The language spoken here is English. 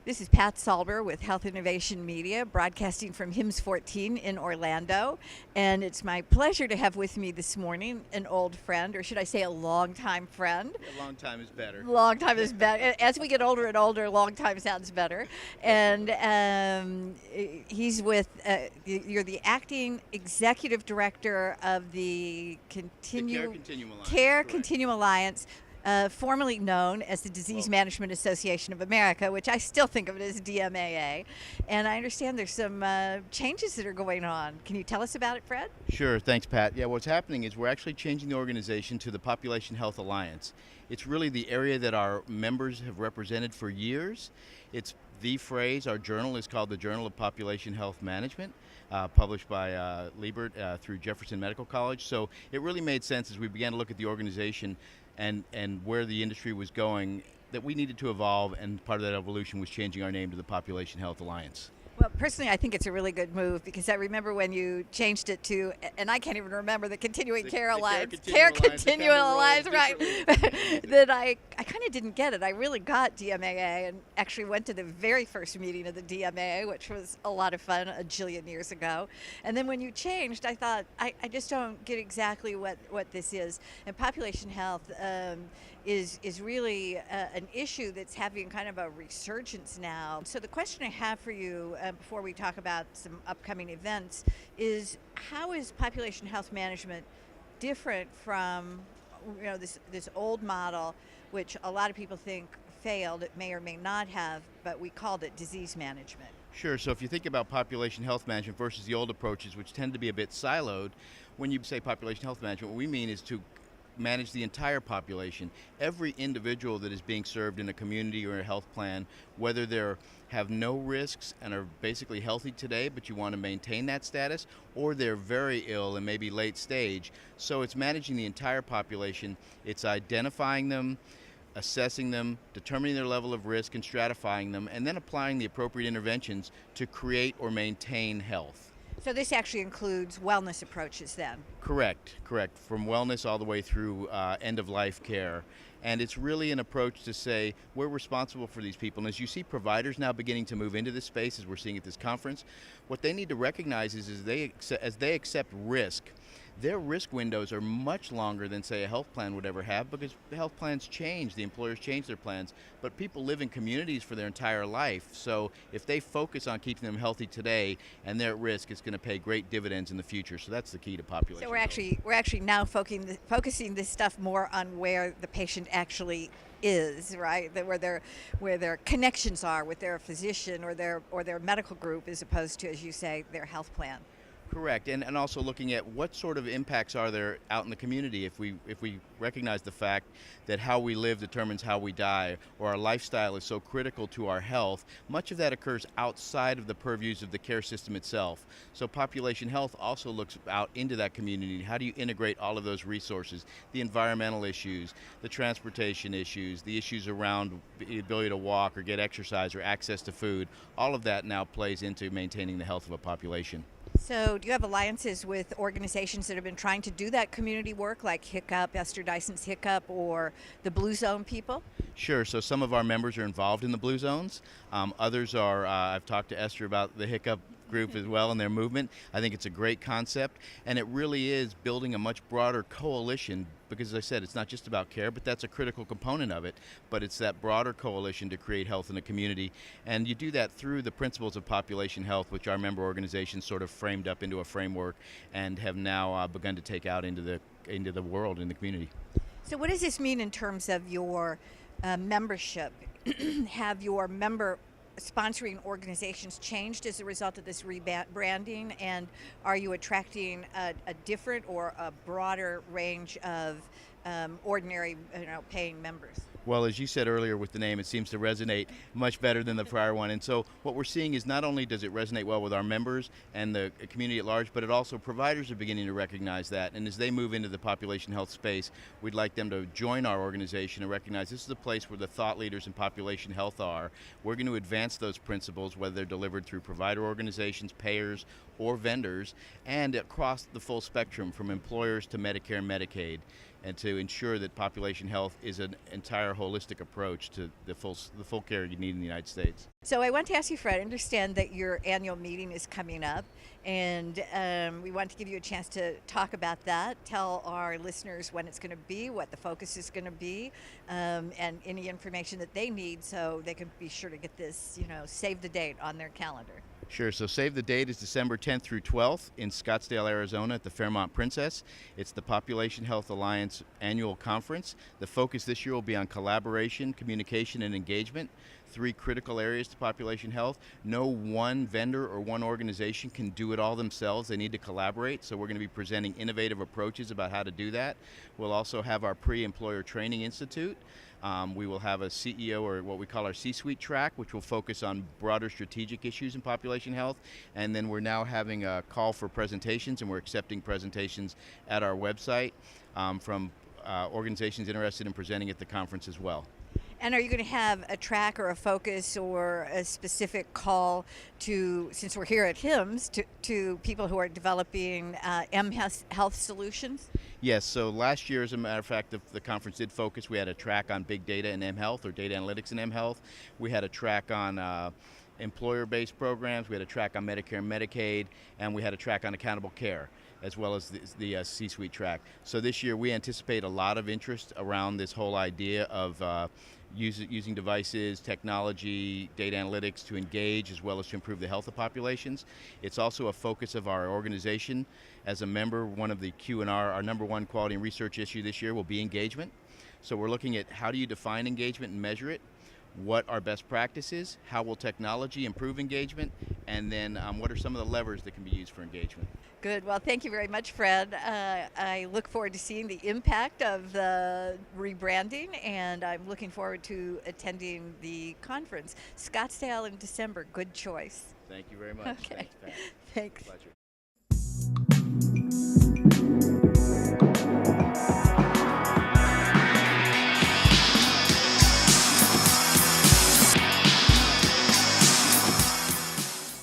This is Pat Salber with Health Innovation Media, broadcasting from HIMSS 14 in Orlando. And it's my pleasure to have with me this morning an old friend, or should I say a longtime friend. A long time is better. Long time is better. As we get older and older, long time sounds better. And he's with, you're the acting executive director of the Care Continuum Alliance. Care correct. Continuum Alliance. Formerly known as the Disease Management Association of America, which I still think of it as DMAA. And I understand there's some changes that are going on. Can you tell us about it, Fred? Sure, thanks, Pat. Yeah, what's happening is we're actually changing the organization to the Population Health Alliance. It's really the area that our members have represented for years. It's the phrase, our journal is called the Journal of Population Health Management, published by Liebert through Jefferson Medical College. So it really made sense as we began to look at the organization and where the industry was going, that we needed to evolve, and part of that evolution was changing our name to the Population Health Alliance. Well, personally, I think it's a really good move because I remember when you changed it to, and I can't even remember, the Continuing Care Alliance. Care Continuum Alliance, right. That I kind of didn't get it. I really got DMAA and actually went to the very first meeting of the DMAA, which was a lot of fun a jillion years ago. And then when you changed, I thought, I just don't get exactly what this is. And population health is really an issue that's having kind of a resurgence now. So the question I have for you before we talk about some upcoming events is, how is population health management different from this old model, which a lot of people think failed? It may or may not have, but we called it disease management. Sure, so if you think about population health management versus the old approaches, which tend to be a bit siloed, when you say population health management, what we mean is to manage the entire population. Every individual that is being served in a community or a health plan, whether they have no risks and are basically healthy today, but you want to maintain that status, or they're very ill and maybe late stage. So it's managing the entire population. It's identifying them, assessing them, determining their level of risk and stratifying them, and then applying the appropriate interventions to create or maintain health. So this actually includes wellness approaches then? Correct. From wellness all the way through end-of-life care. And it's really an approach to say we're responsible for these people. And as you see providers now beginning to move into this space, as we're seeing at this conference, what they need to recognize is as they accept risk, their risk windows are much longer than, say, a health plan would ever have, because the health plans change, the employers change their plans, but people live in communities for their entire life. So if they focus on keeping them healthy today and they're at risk, it's going to pay great dividends in the future. So that's the key to population. So we're actually now focusing this stuff more on where the patient actually is, right? Where their connections are with their physician or their medical group, as opposed to, as you say, their health plan. Correct, and also looking at what sort of impacts are there out in the community. If we recognize the fact that how we live determines how we die, or our lifestyle is so critical to our health, much of that occurs outside of the purviews of the care system itself. So population health also looks out into that community. How do you integrate all of those resources? The environmental issues, the transportation issues, the issues around the ability to walk or get exercise or access to food, all of that now plays into maintaining the health of a population. So do you have alliances with organizations that have been trying to do that community work, like Hiccup, Esther Dyson's Hiccup, or the Blue Zone people? Sure, so some of our members are involved in the Blue Zones. Others are, I've talked to Esther about the Hiccup group as well and their movement. I think it's a great concept, and it really is building a much broader coalition, because as I said, it's not just about care, but that's a critical component of it, but it's that broader coalition to create health in a community. And you do that through the principles of population health, which our member organizations sort of framed up into a framework and have now begun to take out into the world, in the community. So what does this mean in terms of your membership? Have your member sponsoring organizations changed as a result of this rebranding, and are you attracting a different or a broader range of ordinary paying members? Well, as you said earlier with the name, it seems to resonate much better than the prior one. And so what we're seeing is not only does it resonate well with our members and the community at large, but it also providers are beginning to recognize that. And as they move into the population health space, we'd like them to join our organization and recognize this is a place where the thought leaders in population health are. We're going to advance those principles, whether they're delivered through provider organizations, payers, or vendors, and across the full spectrum from employers to Medicare and Medicaid. and to ensure that population health is an entire holistic approach to the full care you need in the United States. So I want to ask you, Fred, I understand that your annual meeting is coming up, and we want to give you a chance to talk about that, tell our listeners when it's going to be, what the focus is going to be, and any information that they need so they can be sure to get this, save the date on their calendar. Sure. So save the date is December 10th through 12th in Scottsdale, Arizona at the Fairmont Princess. It's the Population Health Alliance annual conference. The focus this year will be on collaboration, communication, and engagement. 3 critical areas to population health. No one vendor or one organization can do it all themselves. They need to collaborate. So we're going to be presenting innovative approaches about how to do that. We'll also have our Pre-Employer Training Institute. We will have a CEO, or what we call our C-suite track, which will focus on broader strategic issues in population health. And then we're now having a call for presentations, and we're accepting presentations at our website from organizations interested in presenting at the conference as well. And are you going to have a track or a focus or a specific call to, since we're here at HIMSS, to people who are developing health solutions? Yes, so last year, as a matter of fact, the conference did focus. We had a track on big data in M-Health, or data analytics in M-Health. We had a track on employer-based programs. We had a track on Medicare and Medicaid, and we had a track on accountable care, as well as the C-suite track. So this year we anticipate a lot of interest around this whole idea of using devices, technology, data analytics to engage as well as to improve the health of populations. It's also a focus of our organization. As a member, one of the Q&R, our number one quality and research issue this year will be engagement. So we're looking at how do you define engagement and measure it, what are best practices, how will technology improve engagement, and then what are some of the levers that can be used for engagement. Good. Well, thank you very much, Fred. I look forward to seeing the impact of the rebranding, and I'm looking forward to attending the conference. Scottsdale in December, good choice. Thank you very much. Okay. Thanks, Pat. Thanks. Pleasure.